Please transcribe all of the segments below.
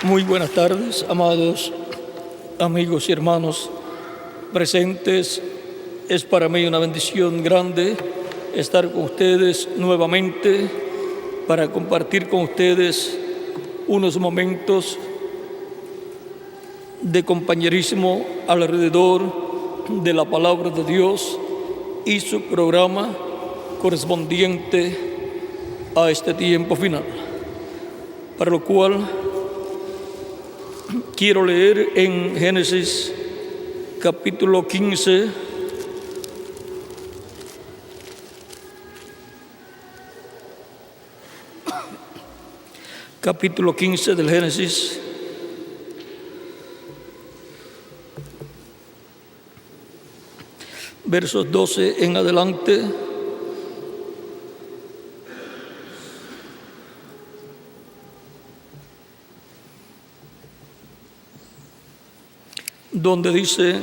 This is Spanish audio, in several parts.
Muy buenas tardes, amados amigos y hermanos presentes. Es para mí una bendición grande estar con ustedes nuevamente para compartir con ustedes unos momentos de compañerismo alrededor de la palabra de Dios y su programa correspondiente a este tiempo final, para lo cual quiero leer en Génesis capítulo 15, capítulo 15 del Génesis, versos 12 en adelante, donde dice: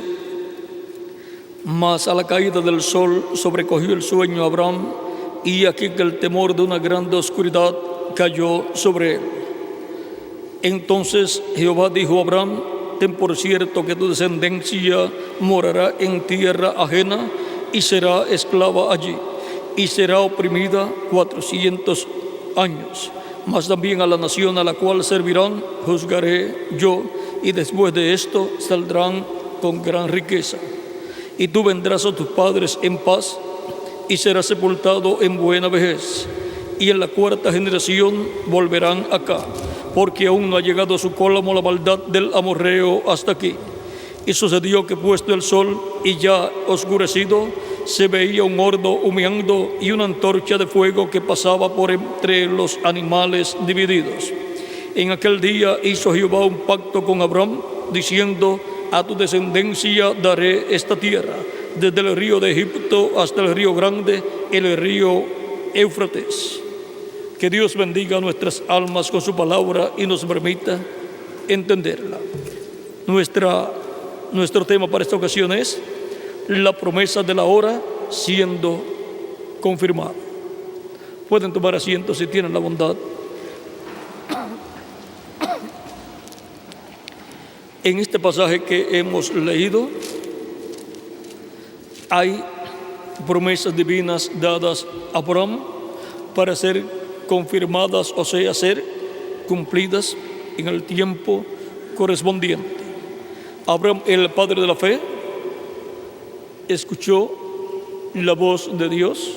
mas a la caída del sol sobrecogió el sueño a Abraham, y aquí que el temor de una grande oscuridad cayó sobre él. Entonces Jehová dijo a Abraham: ten por cierto que tu descendencia morará en tierra ajena y será esclava allí, y será oprimida 400 años. Mas también a la nación a la cual servirán juzgaré yo, y después de esto saldrán con gran riqueza. Y tú vendrás a tus padres en paz, y serás sepultado en buena vejez. Y en la cuarta generación volverán acá, porque aún no ha llegado a su colmo la maldad del amorreo hasta aquí. Y sucedió que puesto el sol y ya oscurecido, se veía un horno humeando y una antorcha de fuego que pasaba por entre los animales divididos. En aquel día hizo Jehová un pacto con Abraham, diciendo: a tu descendencia daré esta tierra, desde el río de Egipto hasta el río grande, el río Éufrates. Que Dios bendiga nuestras almas con su palabra y nos permita entenderla. Nuestro tema para esta ocasión es la promesa de la hora siendo confirmada. Pueden tomar asiento si tienen la bondad. En este pasaje que hemos leído hay promesas divinas dadas a Abraham para ser confirmadas, o sea, ser cumplidas en el tiempo correspondiente. Abraham, el padre de la fe, escuchó la voz de Dios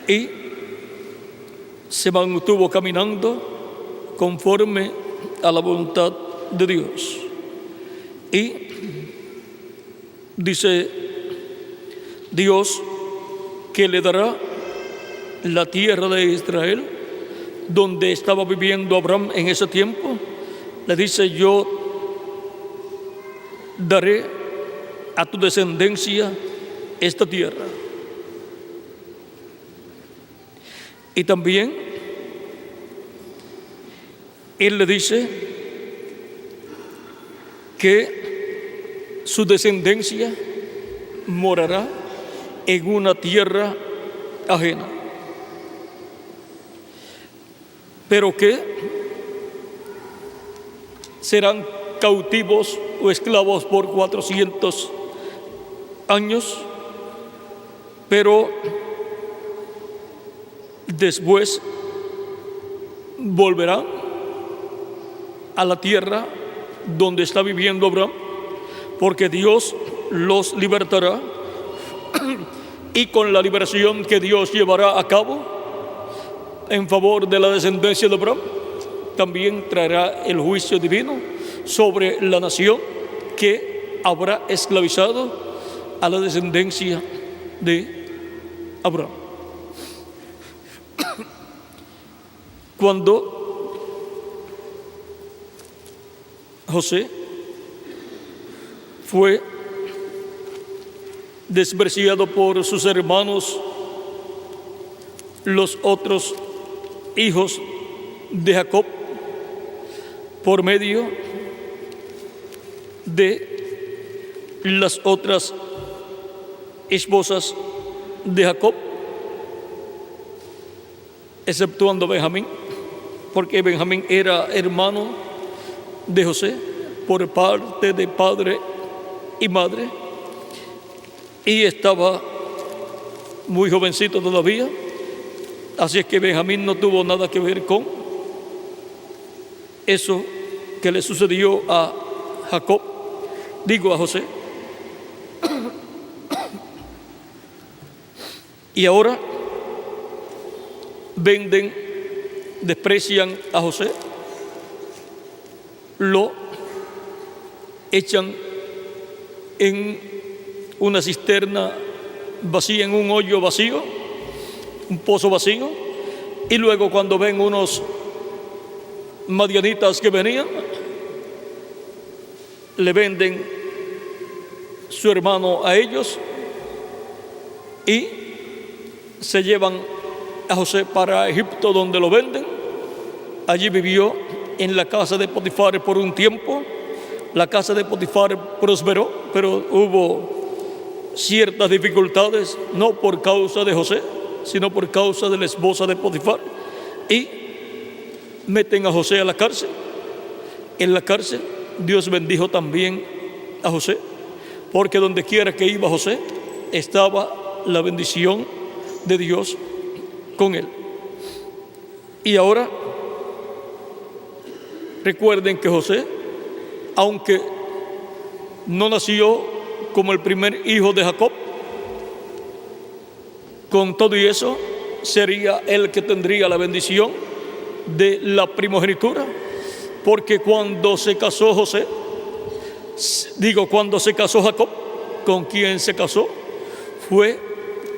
y se mantuvo caminando conforme a la voluntad de Dios. Y dice Dios que le dará la tierra de Israel, donde estaba viviendo Abraham en ese tiempo. Le dice: yo daré a tu descendencia esta tierra. Y también él le dice que su descendencia morará en una tierra ajena, pero que serán cautivos o esclavos por 400 años, pero después volverán a la tierra donde está viviendo Abraham, porque Dios los libertará, y con la liberación que Dios llevará a cabo en favor de la descendencia de Abraham, también traerá el juicio divino sobre la nación que habrá esclavizado a la descendencia de Abraham. Cuando José fue despreciado por sus hermanos, los otros hijos de Jacob, por medio de las otras esposas de Jacob, exceptuando Benjamín, porque Benjamín era hermano de José por parte de padre y madre, y estaba muy jovencito todavía, así es que Benjamín no tuvo nada que ver con eso que le sucedió a Jacob, digo a José. Y ahora venden, desprecian a José, lo echan en una cisterna vacía, en un hoyo vacío, un pozo vacío, y luego cuando ven unos madianitas que venían, le venden su hermano a ellos y se llevan a José para Egipto, donde lo venden. Allí vivió en la casa de Potifar por un tiempo. La casa de Potifar prosperó, pero hubo ciertas dificultades, no por causa de José, sino por causa de la esposa de Potifar, y meten a José a la cárcel. En la cárcel Dios bendijo también a José, porque donde quiera que iba José estaba la bendición de Dios con él. Y ahora recuerden que José, aunque no nació como el primer hijo de Jacob, con todo y eso sería el que tendría la bendición de la primogenitura, porque cuando se casó cuando se casó Jacob, ¿con quién se casó? Fue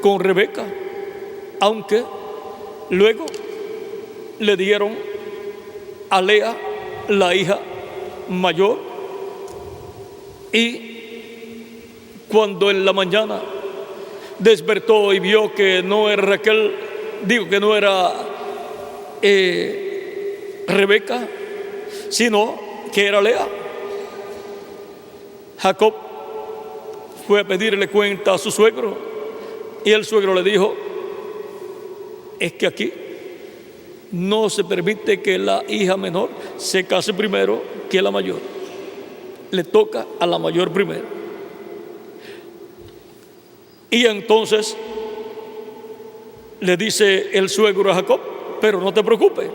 con Rebeca, aunque luego le dieron a Lea, la hija mayor, y cuando en la mañana despertó y vio que no era Raquel, que no era Rebeca, sino que era Lea, Jacob fue a pedirle cuenta a su suegro, y el suegro le dijo: es que aquí no se permite que la hija menor se case primero que la mayor, le toca a la mayor primero. Y entonces le dice el suegro a Jacob: pero no te preocupes,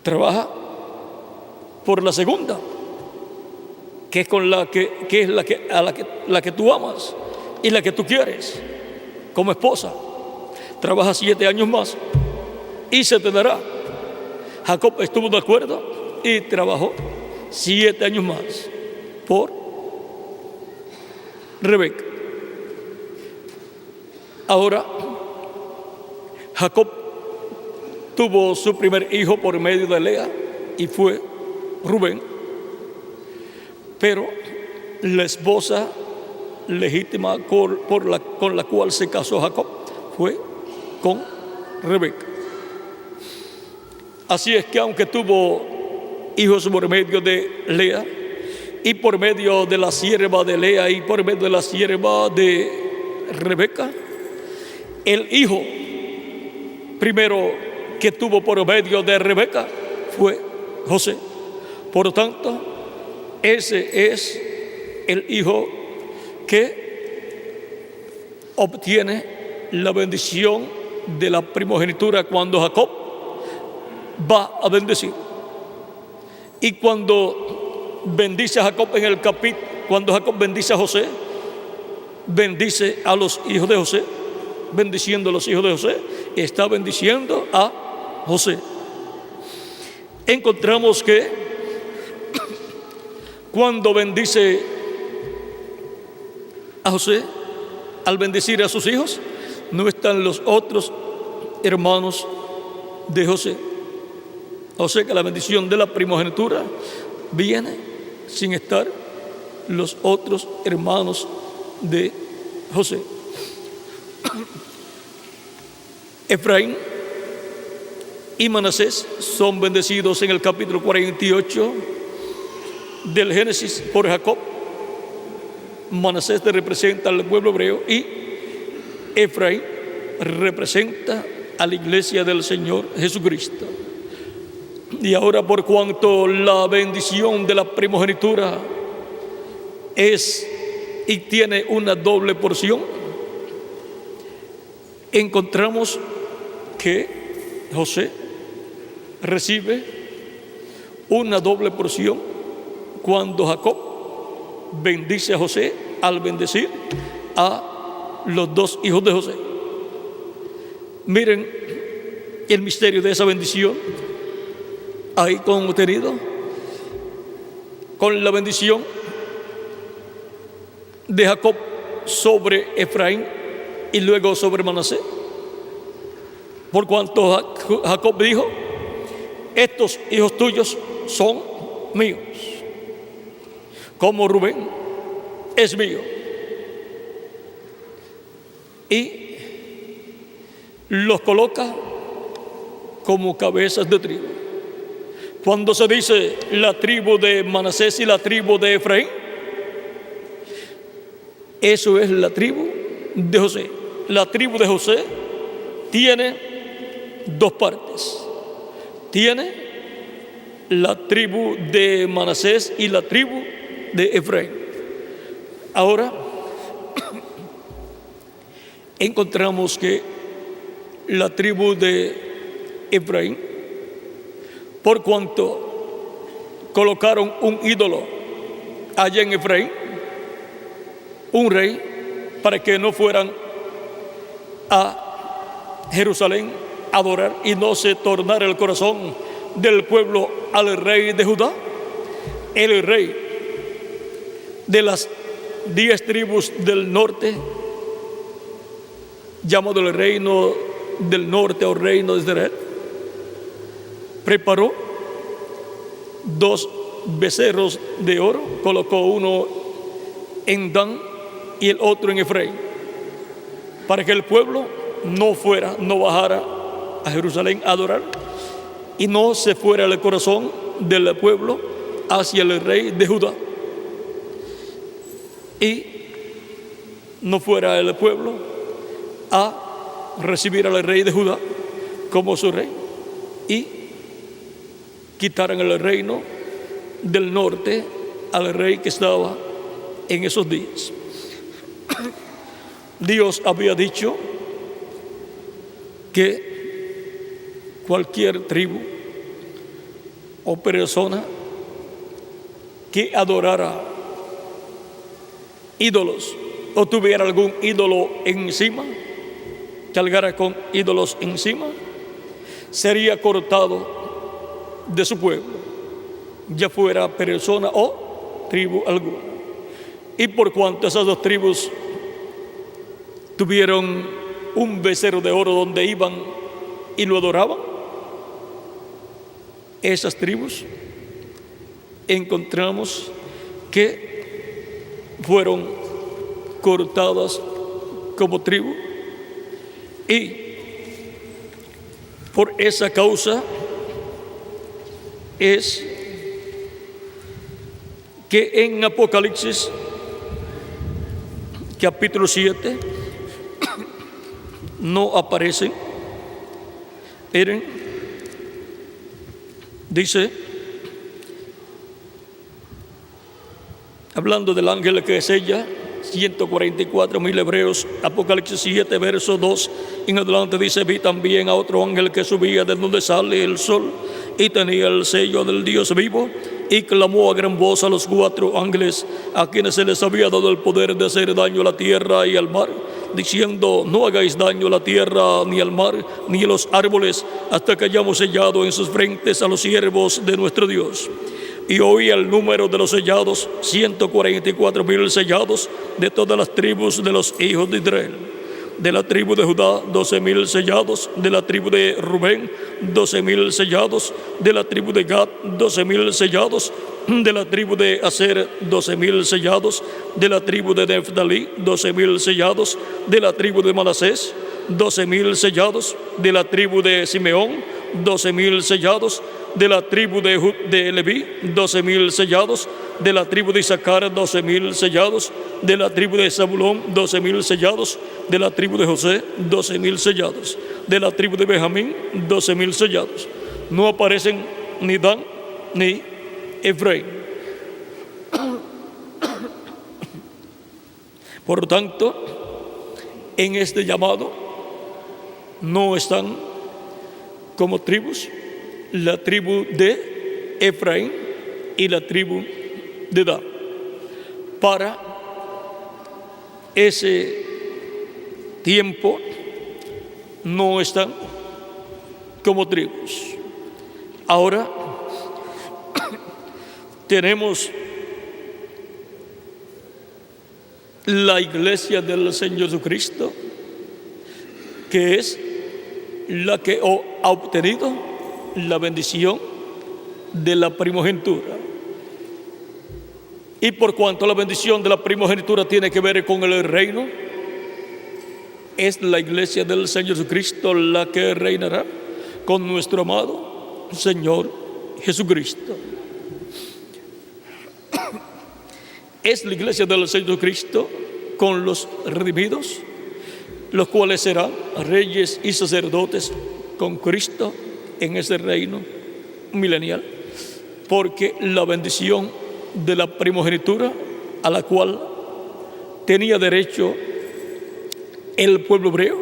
trabaja por la segunda, que es con la que la que tú amas y la que tú quieres como esposa. Trabaja 7 años más y se te dará. Jacob estuvo de acuerdo y trabajó 7 años más por Rebeca. Ahora Jacob tuvo su primer hijo por medio de Lea y fue Rubén, pero la esposa legítima con la cual se casó Jacob fue con Rebeca. Así es que aunque tuvo hijos por medio de Lea y por medio de la sierva de Lea y por medio de la sierva de Rebeca, el hijo primero que tuvo por medio de Rebeca fue José. Por lo tanto, ese es el hijo que obtiene la bendición de la primogenitura cuando Jacob va a bendecir. Y cuando bendice a Jacob en el capítulo, cuando Jacob bendice a José, bendice a los hijos de José, bendiciendo a los hijos de José, está bendiciendo a José. Encontramos que cuando bendice a José, al bendecir a sus hijos, no están los otros hermanos de José. O sea que la bendición de la primogenitura viene sin estar los otros hermanos de José. Efraín y Manasés son bendecidos en el capítulo 48 del Génesis por Jacob. Manasés representa al pueblo hebreo y Efraín representa a la iglesia del Señor Jesucristo. Y ahora, por cuanto la bendición de la primogenitura es y tiene una doble porción, encontramos que José recibe una doble porción cuando Jacob bendice a José al bendecir a los dos hijos de José. Miren el misterio de esa bendición ahí contenido con la bendición de Jacob sobre Efraín y luego sobre Manasés. Por cuanto Jacob dijo: estos hijos tuyos son míos, como Rubén es mío. Y los coloca como cabezas de tribu. Cuando se dice la tribu de Manasés y la tribu de Efraín, eso es la tribu de José. La tribu de José tiene dos partes. Tiene la tribu de Manasés y la tribu de Efraín. Ahora encontramos que la tribu de Efraín, por cuanto colocaron un ídolo allá en Efraín, un rey, para que no fueran a Jerusalén a adorar y no se tornara el corazón del pueblo al rey de Judá, el rey de las 10 tribus del norte, llamado el reino del norte o reino de Israel, preparó 2 becerros de oro, colocó uno en Dan y el otro en Efraín, para que el pueblo no bajara a Jerusalén a adorar y no se fuera el corazón del pueblo hacia el rey de Judá, y no fuera el pueblo a recibir al rey de Judá como su rey y quitaran el reino del norte al rey que estaba en esos días. Dios había dicho que cualquier tribu o persona que adorara ídolos o tuviera algún ídolo encima, cargara con ídolos encima, sería cortado de su pueblo, ya fuera persona o tribu alguna. Y por cuanto esas 2 tribus tuvieron un becerro de oro donde iban y lo adoraban, esas tribus encontramos que fueron cortadas como tribu, y por esa causa es que en Apocalipsis capítulo 7 no aparecen. Miren, dice, hablando del ángel que sella 144,000 hebreos, Apocalipsis 7 verso 2 en adelante dice: vi también a otro ángel que subía de donde sale el sol y tenía el sello del Dios vivo, y clamó a gran voz a los 4 ángeles a quienes se les había dado el poder de hacer daño a la tierra y al mar, diciendo: no hagáis daño a la tierra, ni al mar, ni a los árboles, hasta que hayamos sellado en sus frentes a los siervos de nuestro Dios. Y oí el número de los sellados, 144,000 sellados de todas las tribus de los hijos de Israel. De la tribu de Judá, 12,000 sellados. De la tribu de Rubén, 12,000 sellados. De la tribu de Gad, 12,000 sellados. De la tribu de Aser, 12,000 sellados. De la tribu de Neftalí, 12,000 sellados. De la tribu de Manasés, 12,000 sellados. De la tribu de Simeón, 12,000 sellados. De la tribu de Leví, 12,000 sellados. De la tribu de Isaacar, 12,000 sellados. De la tribu de Zabulón, 12,000 sellados. De la tribu de José, 12,000 sellados. De la tribu de Benjamín, 12,000 sellados. No aparecen ni Dan, ni Efraín. Por lo tanto, en este llamado no están como tribus la tribu de Efraín y la tribu de Dan. Para ese tiempo no están como tribus. Ahora tenemos la iglesia del Señor Jesucristo, que es la que ha obtenido la bendición de la primogenitura. Y por cuanto la bendición de la primogenitura tiene que ver con el reino, es la iglesia del Señor Jesucristo la que reinará con nuestro amado Señor Jesucristo. Es la iglesia del Señor Jesucristo con los redimidos, los cuales serán reyes y sacerdotes con Cristo en ese reino milenial, porque la bendición de la primogenitura a la cual tenía derecho el pueblo hebreo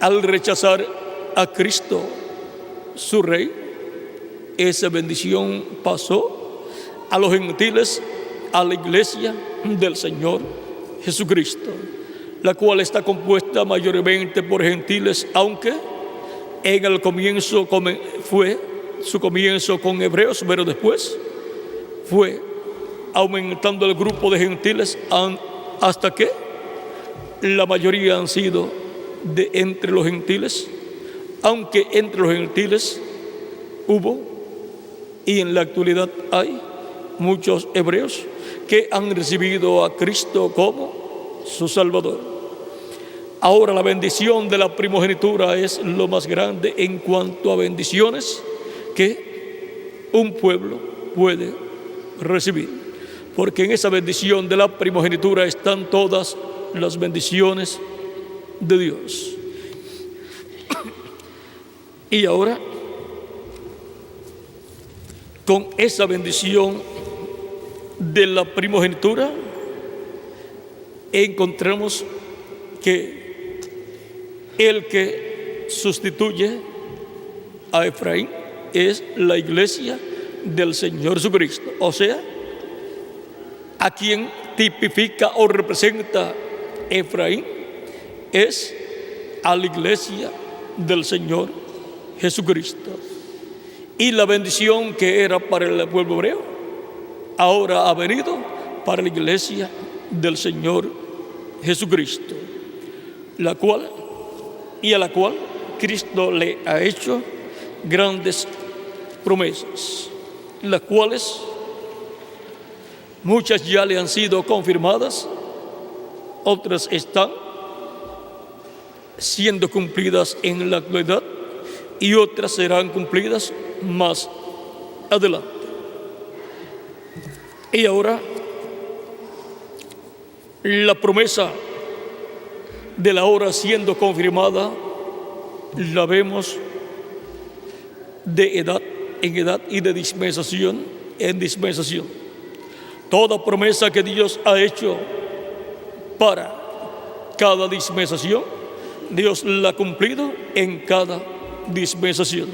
al rechazar a Cristo, su rey, esa bendición pasó a los gentiles, a la iglesia del Señor Jesucristo, la cual está compuesta mayormente por gentiles, aunque en el comienzo fue su comienzo con hebreos, pero después fue aumentando el grupo de gentiles hasta que la mayoría han sido de entre los gentiles, aunque entre los gentiles hubo y en la actualidad hay muchos hebreos que han recibido a Cristo como su Salvador. Ahora la bendición de la primogenitura es lo más grande en cuanto a bendiciones que un pueblo puede recibir, porque en esa bendición de la primogenitura están todas las bendiciones de Dios. Y ahora, con esa bendición de la primogenitura, encontramos que el que sustituye a Efraín es la iglesia del Señor Jesucristo, o sea, a quien tipifica o representa Efraín es a la iglesia del Señor Jesucristo. Y la bendición que era para el pueblo hebreo ahora ha venido para la iglesia del Señor Jesucristo, la cual y a la cual Cristo le ha hecho grandes promesas, las cuales muchas ya le han sido confirmadas, otras están siendo cumplidas en la actualidad y otras serán cumplidas más adelante. Y ahora la promesa de la hora siendo confirmada la vemos de edad en edad y de dispensación en dispensación. Toda promesa que Dios ha hecho para cada dispensación, Dios la ha cumplido en cada dispensación.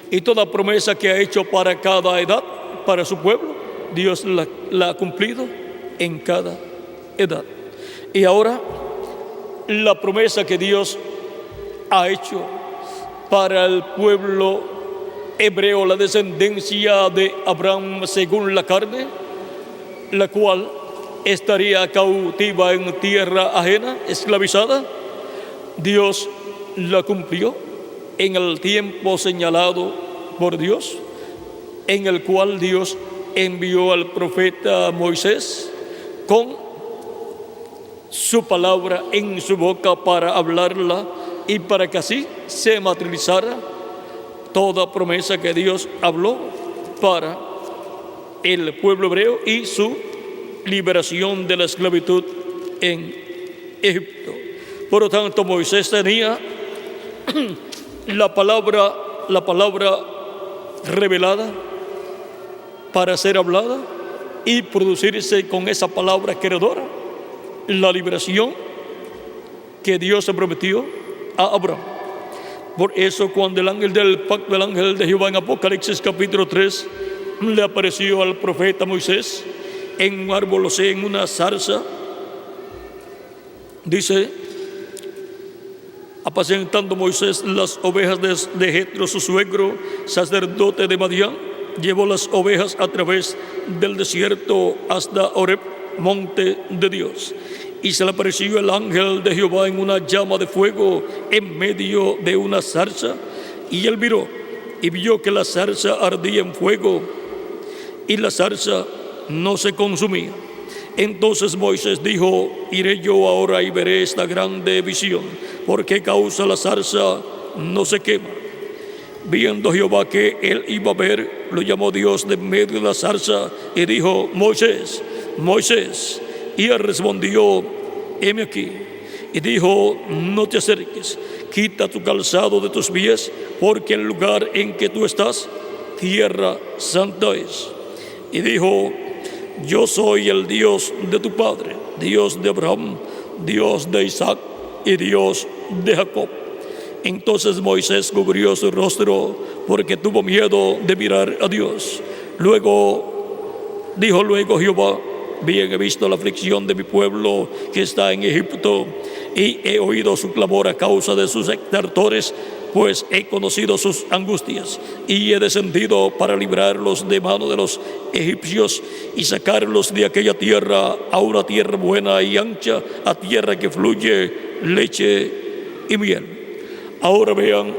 Y toda promesa que ha hecho para cada edad, para su pueblo, Dios la ha cumplido en cada edad. Y ahora, la promesa que Dios ha hecho para el pueblo hebreo, la descendencia de Abraham según la carne, la cual estaría cautiva en tierra ajena, esclavizada, Dios la cumplió en el tiempo señalado por Dios, en el cual Dios envió al profeta Moisés con su palabra en su boca para hablarla y para que así se materializara toda promesa que Dios habló para el pueblo hebreo y su liberación de la esclavitud en Egipto. Por lo tanto, Moisés tenía la palabra revelada para ser hablada y producirse con esa palabra creadora la liberación que Dios se prometió a Abraham. Por eso cuando el ángel del pacto, el ángel de Jehová en Apocalipsis capítulo 3 le apareció al profeta Moisés en un árbol, o sea, en una zarza, dice: apacentando Moisés las ovejas de Jetro, su suegro, sacerdote de Madián, llevó las ovejas a través del desierto hasta Horeb, monte de Dios. Y se le apareció el ángel de Jehová en una llama de fuego en medio de una zarza. Y él miró y vio que la zarza ardía en fuego y la zarza no se consumía. Entonces Moisés dijo: iré yo ahora y veré esta grande visión. ¿Por qué causa la zarza no se quema? Viendo Jehová que él iba a ver, lo llamó Dios de medio de la zarza y dijo: Moisés, Moisés. Y él respondió: heme aquí. Y dijo: no te acerques, quita tu calzado de tus pies, porque el lugar en que tú estás, tierra santa es. Y dijo: yo soy el Dios de tu padre, Dios de Abraham, Dios de Isaac y Dios de Jacob. Entonces Moisés cubrió su rostro porque tuvo miedo de mirar a Dios. Dijo luego Jehová: bien he visto la aflicción de mi pueblo que está en Egipto, y he oído su clamor a causa de sus extortores, pues he conocido sus angustias, y he descendido para librarlos de mano de los egipcios y sacarlos de aquella tierra a una tierra buena y ancha, a tierra que fluye leche y miel. Ahora vean,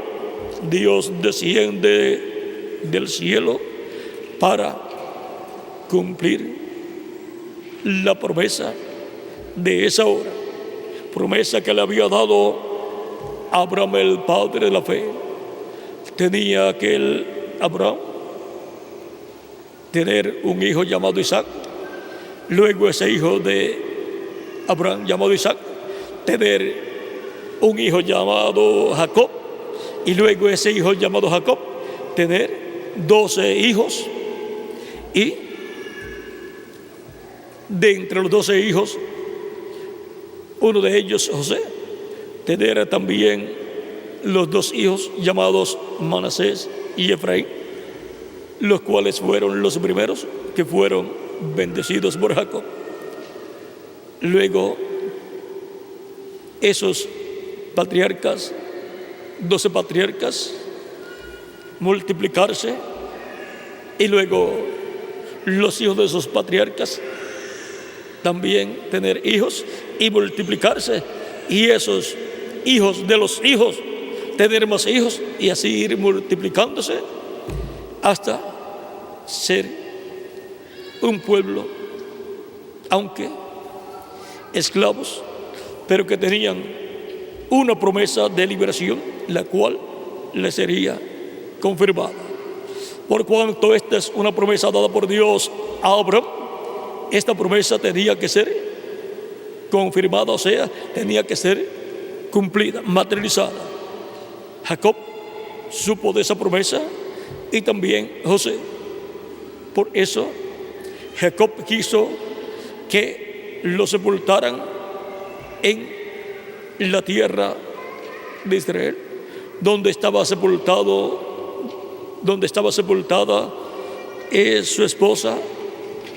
Dios desciende del cielo para cumplir la promesa de esa hora, promesa que le había dado a Abraham, el padre de la fe. Tenía aquel Abraham tener un hijo llamado Isaac, luego ese hijo de Abraham llamado Isaac tener un hijo llamado Jacob, y luego ese hijo llamado Jacob tener 12 hijos, y de entre los 12 hijos, uno de ellos, José, tener también los 2 hijos llamados Manasés y Efraín, los cuales fueron los primeros que fueron bendecidos por Jacob. Luego, esos patriarcas, 12 patriarcas, multiplicarse, y luego los hijos de esos patriarcas también tener hijos y multiplicarse, y esos hijos de los hijos tener más hijos, y así ir multiplicándose hasta ser un pueblo, aunque esclavos, pero que tenían una promesa de liberación, la cual les sería confirmada. Por cuanto esta es una promesa dada por Dios a Abraham, esta promesa tenía que ser confirmada, o sea, tenía que ser cumplida, materializada. Jacob supo de esa promesa, y también José. Por eso Jacob quiso que lo sepultaran en la tierra de Israel, donde estaba sepultada su esposa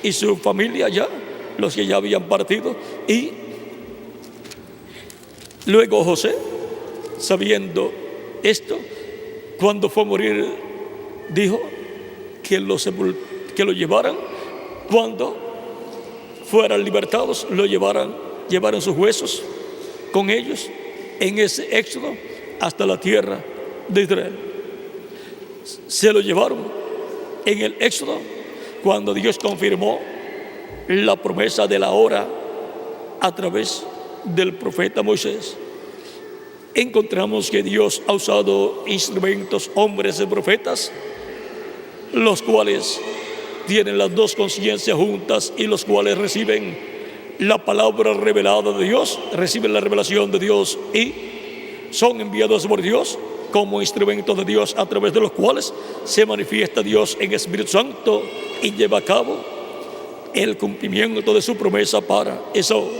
y su familia, ya los que ya habían partido. Y luego José, sabiendo esto, cuando fue a morir, dijo que lo llevaran, cuando fueran libertados, llevaran sus huesos con ellos en ese éxodo hasta la tierra de Israel. Se lo llevaron en el éxodo cuando Dios confirmó la promesa de la hora a través del profeta Moisés. Encontramos que Dios ha usado instrumentos, hombres y profetas, los cuales tienen las dos conciencias juntas y los cuales reciben la palabra revelada de Dios, reciben la revelación de Dios y son enviados por Dios como instrumentos de Dios, a través de los cuales se manifiesta Dios en Espíritu Santo y lleva a cabo el cumplimiento de su promesa para esa hora.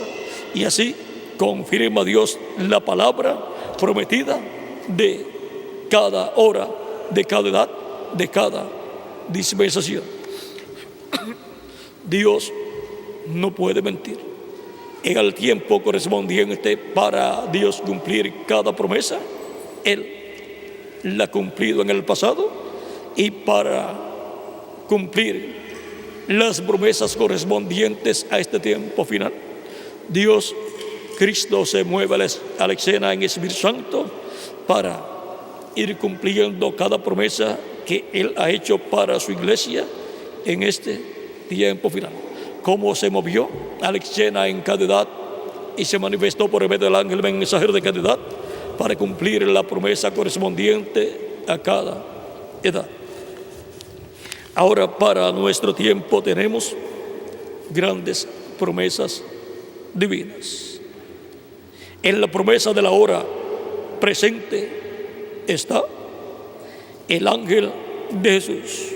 Y así confirma Dios la palabra prometida de cada hora, de cada edad, de cada dispensación. Dios no puede mentir. En el tiempo correspondiente para Dios cumplir cada promesa, Él la ha cumplido en el pasado, y para cumplir las promesas correspondientes a este tiempo final, Dios, Cristo, se mueve a la escena en Espíritu Santo para ir cumpliendo cada promesa que Él ha hecho para su iglesia en este tiempo final. Como se movió a la escena en cada edad y se manifestó por medio del ángel mensajero de cada edad para cumplir la promesa correspondiente a cada edad. Ahora, para nuestro tiempo tenemos grandes promesas divinas. En la promesa de la hora presente está el ángel de Jesús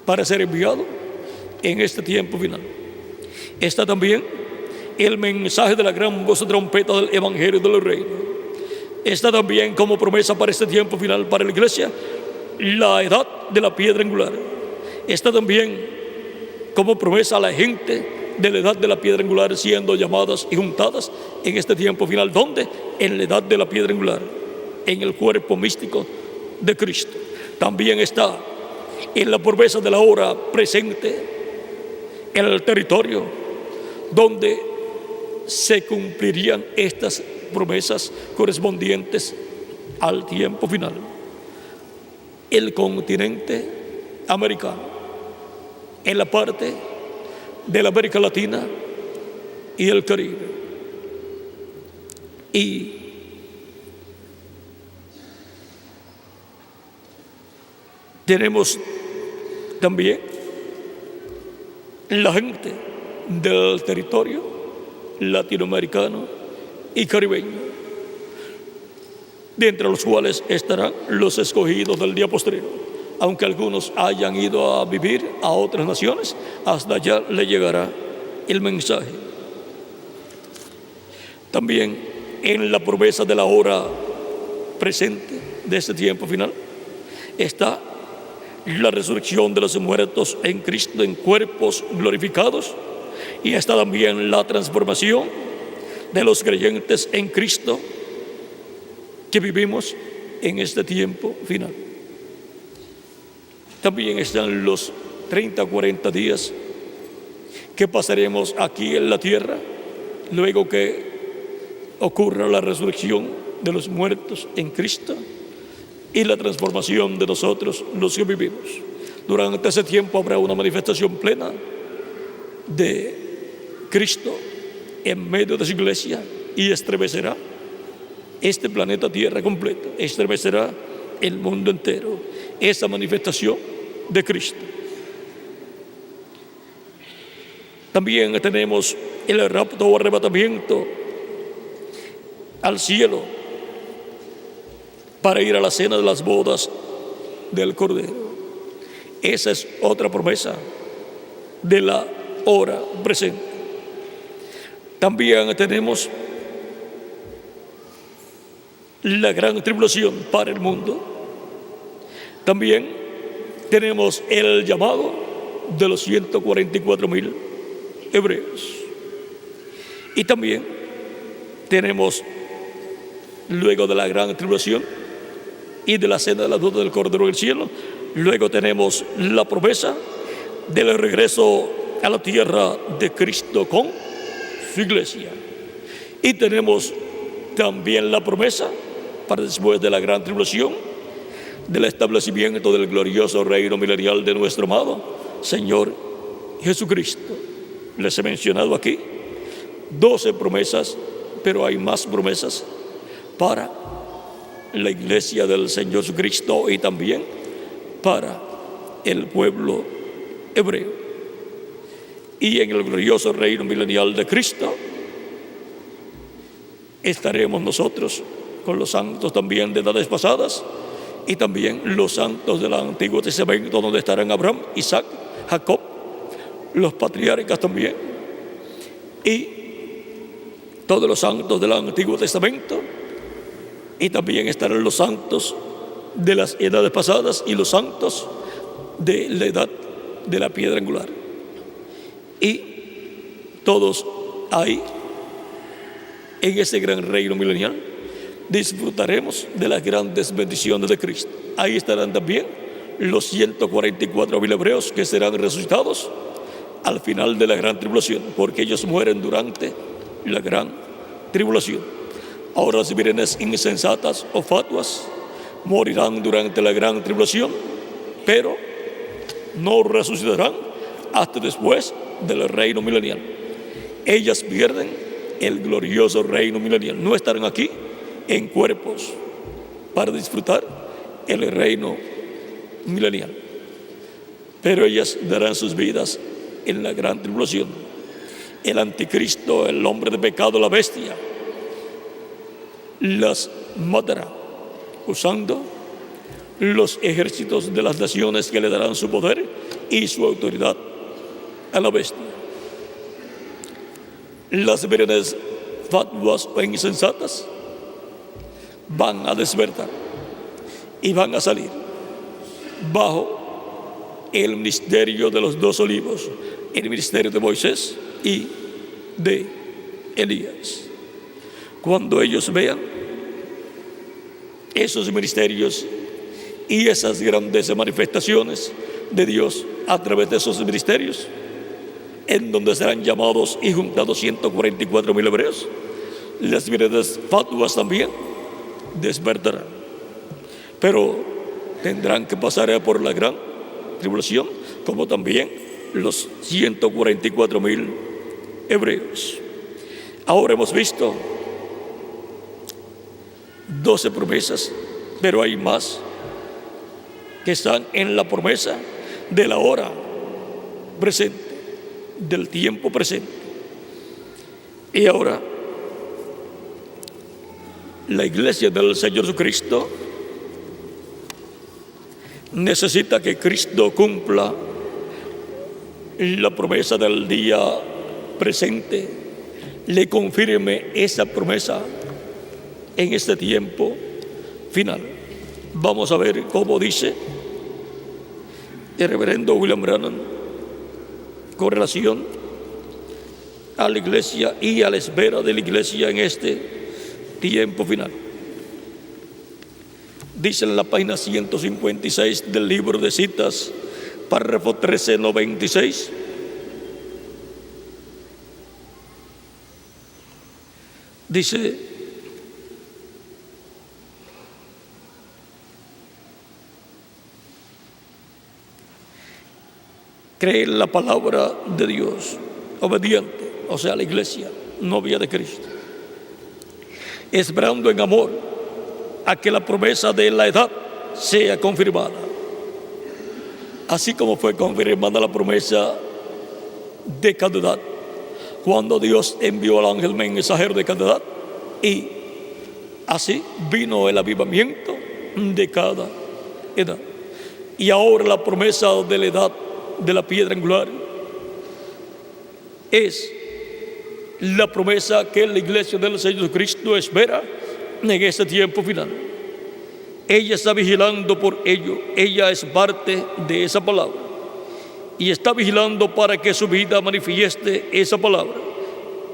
para ser enviado en este tiempo final. Está también el mensaje de la gran voz de trompeta del Evangelio del Reino. Está también como promesa para este tiempo final para la iglesia la edad de la piedra angular. Está también como promesa a la gente de la edad de la piedra angular siendo llamadas y juntadas en este tiempo final. ¿Dónde? En la edad de la piedra angular, en el cuerpo místico de Cristo. También está en la promesa de la hora presente en el territorio donde se cumplirían estas promesas correspondientes al tiempo final. El continente americano, en la parte de la América Latina y el Caribe. Y tenemos también la gente del territorio latinoamericano y caribeño, de entre los cuales estarán los escogidos del día postrero. Aunque algunos hayan ido a vivir a otras naciones, hasta allá le llegará el mensaje. También en la promesa de la hora presente de este tiempo final está la resurrección de los muertos en Cristo en cuerpos glorificados, y está también la transformación de los creyentes en Cristo que vivimos en este tiempo final. También están los 30 o 40 días que pasaremos aquí en la tierra luego que ocurra la resurrección de los muertos en Cristo y la transformación de nosotros los que vivimos. Durante ese tiempo habrá una manifestación plena de Cristo en medio de su iglesia y estremecerá este planeta Tierra completo, estremecerá el mundo entero, esa manifestación de Cristo. También tenemos el rapto o arrebatamiento al cielo para ir a la cena de las bodas del Cordero. Esa es otra promesa de la hora presente. También tenemos la gran tribulación para el mundo. También tenemos el llamado de los 144,000 hebreos. Y también tenemos, luego de la gran tribulación y de la cena de las bodas del Cordero del cielo, luego tenemos la promesa del regreso a la tierra de Cristo con su iglesia. Y tenemos también la promesa para después de la gran tribulación del establecimiento del glorioso reino milenial de nuestro amado Señor Jesucristo. Les he mencionado aquí 12 promesas, pero hay más promesas para la iglesia del Señor Jesucristo y también para el pueblo hebreo. Y en el glorioso reino milenial de Cristo, estaremos nosotros con los santos también de edades pasadas y también los santos del Antiguo Testamento, donde estarán Abraham, Isaac, Jacob, los patriarcas también, y todos los santos del Antiguo Testamento, y también estarán los santos de las edades pasadas y los santos de la edad de la piedra angular. Y todos ahí, en ese gran reino milenial, disfrutaremos de las grandes bendiciones de Cristo. Ahí estarán también los 144.000 hebreos que serán resucitados al final de la gran tribulación, porque ellos mueren durante la gran tribulación. Ahora las vírgenes insensatas o fatuas morirán durante la gran tribulación, pero no resucitarán hasta después del reino milenial. Ellas pierden el glorioso reino milenial. No estarán aquí en cuerpos para disfrutar el reino milenial, pero ellas darán sus vidas en la gran tribulación. El anticristo, el hombre de pecado, la bestia, las matará usando los ejércitos de las naciones que le darán su poder y su autoridad a la bestia. Las vírgenes fatuas o insensatas van a despertar y van a salir bajo el ministerio de los dos olivos, el ministerio de Moisés y de Elías. Cuando ellos vean esos ministerios y esas grandes manifestaciones de Dios a través de esos ministerios, en donde serán llamados y juntados 144.000 hebreos, las vírgenes fatuas también despertarán, pero tendrán que pasar por la gran tribulación, como también los 144.000 hebreos. Ahora hemos visto 12 promesas, pero hay más que están en la promesa de la hora presente, del tiempo presente. Y ahora la iglesia del Señor Jesucristo necesita que Cristo cumpla la promesa del día presente, le confirme esa promesa en este tiempo final. Vamos a ver cómo dice el reverendo William Branham con relación a la iglesia y a la espera de la iglesia en este tiempo final. Dice en la página 156 del libro de citas, párrafo 1396, dice: cree en la palabra de Dios, obediente, o sea, la iglesia, novia de Cristo, esperando en amor a que la promesa de la edad sea confirmada, así como fue confirmada la promesa de cada edad, cuando Dios envió al ángel mensajero de cada edad, y así vino el avivamiento de cada edad. Y ahora la promesa de la edad de la piedra angular es la promesa que la iglesia del Señor Jesucristo espera en este tiempo final. Ella está vigilando por ello, ella es parte de esa palabra y está vigilando para que su vida manifieste esa palabra.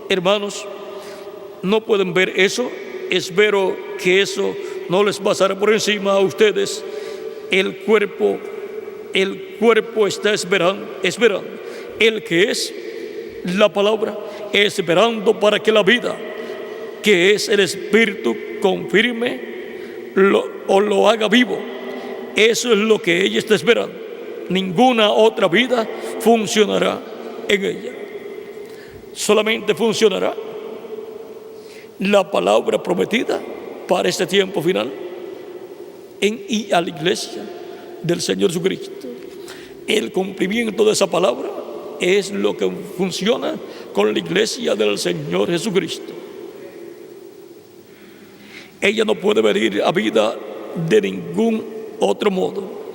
Hermanos, no pueden ver eso. Espero que eso no les pasará por encima a ustedes. El cuerpo está esperando, el que es la palabra, esperando para que la vida, que es el Espíritu, confirme o lo haga vivo. Eso es lo que ella está esperando. Ninguna otra vida funcionará en ella. Solamente funcionará la palabra prometida para este tiempo final y a la iglesia del Señor Jesucristo. El cumplimiento de esa palabra es lo que funciona con la iglesia del Señor Jesucristo. ella no puede venir a vida de ningún otro modo.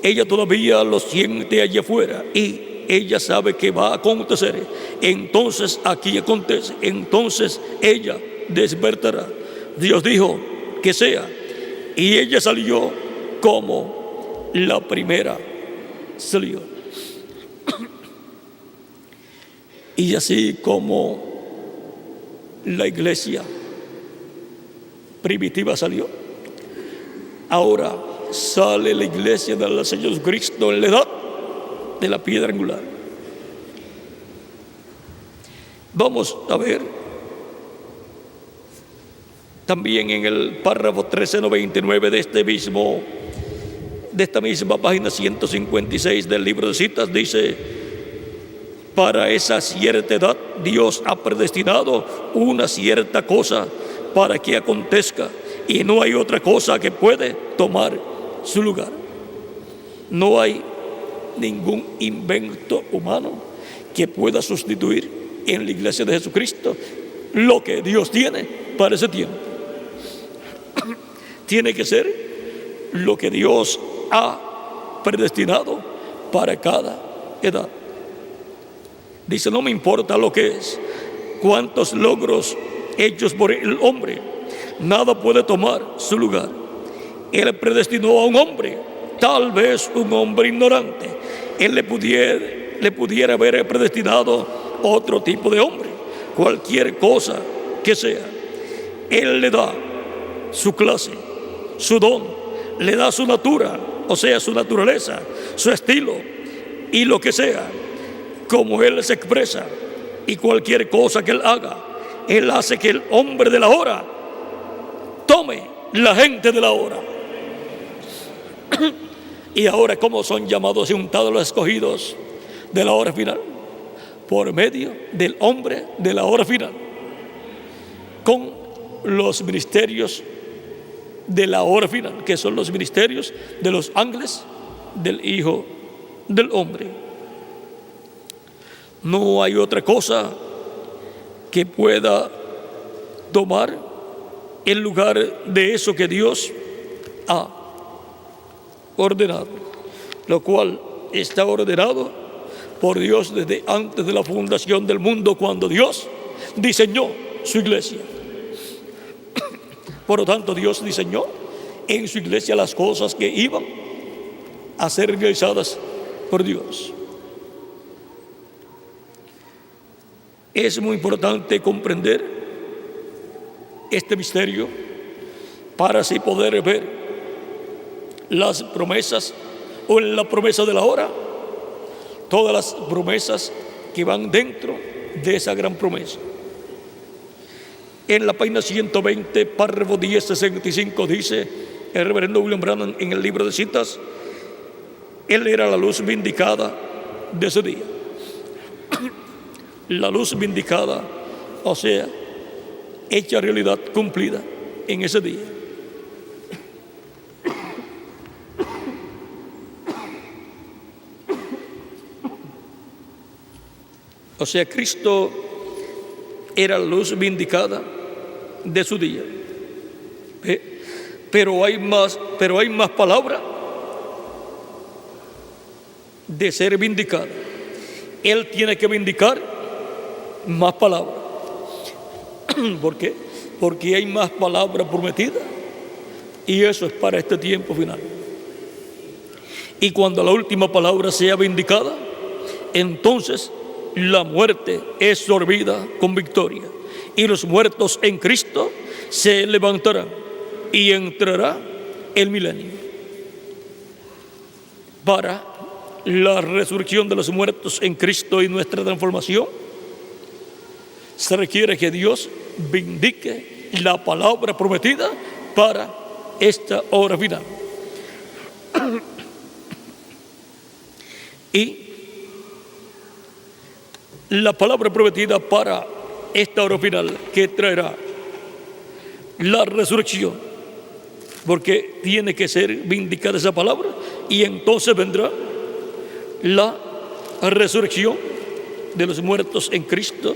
Ella todavía lo siente allá afuera y ella sabe que va a acontecer. Entonces aquí acontece. Entonces ella despertará. Dios dijo que sea, y ella salió como la primera salió. Y así como la iglesia primitiva salió, ahora sale la iglesia del Señor Jesucristo en la edad de la piedra angular. Vamos a ver también en el párrafo 1399 de esta misma página 156 del libro de citas, dice: para esa cierta edad Dios ha predestinado una cierta cosa para que acontezca, y no hay otra cosa que puede tomar su lugar. No hay ningún invento humano que pueda sustituir en la iglesia de Jesucristo lo que Dios tiene para ese tiempo. Tiene que ser lo que Dios ha predestinado para cada edad. Dice: no me importa lo que es, cuántos logros hechos por el hombre, nada puede tomar su lugar. Él predestinó a un hombre, tal vez un hombre ignorante. Él le pudiera haber predestinado otro tipo de hombre, cualquier cosa que sea. Él le da su clase, su don, le da su natura, o sea, su naturaleza, su estilo y lo que sea, como Él se expresa. Y cualquier cosa que Él haga, Él hace que el hombre de la hora tome la gente de la hora. Y ahora, ¿cómo son llamados y untados los escogidos de la hora final? Por medio del hombre de la hora final, con los ministerios de la hora final, que son los ministerios de los ángeles del Hijo del Hombre. No hay otra cosa que pueda tomar el lugar de eso que Dios ha ordenado, lo cual está ordenado por Dios desde antes de la fundación del mundo, cuando Dios diseñó su iglesia. Por lo tanto, Dios diseñó en su iglesia las cosas que iban a ser realizadas por Dios. Es muy importante comprender este misterio para así poder ver las promesas, o en la promesa de la hora, todas las promesas que van dentro de esa gran promesa. En la página 120, párrafo 1065, dice el reverendo William Branham en el libro de citas: Él era la luz vindicada de ese día. La luz vindicada, o sea, hecha realidad, cumplida en ese día. O sea, Cristo era la luz vindicada de su día. Pero hay más palabra de ser vindicada. Él tiene que vindicar más palabra. ¿Por qué? Porque hay más palabra prometida, y eso es para este tiempo final. Y cuando la última palabra sea vindicada, entonces la muerte es sorbida con victoria, y los muertos en Cristo se levantarán, y entrará el milenio. Para la resurrección de los muertos en Cristo y nuestra transformación, se requiere que Dios vindique la palabra prometida para esta hora final. Y la palabra prometida para esta hora final, que traerá la resurrección, porque tiene que ser vindicada esa palabra, y entonces vendrá la resurrección de los muertos en Cristo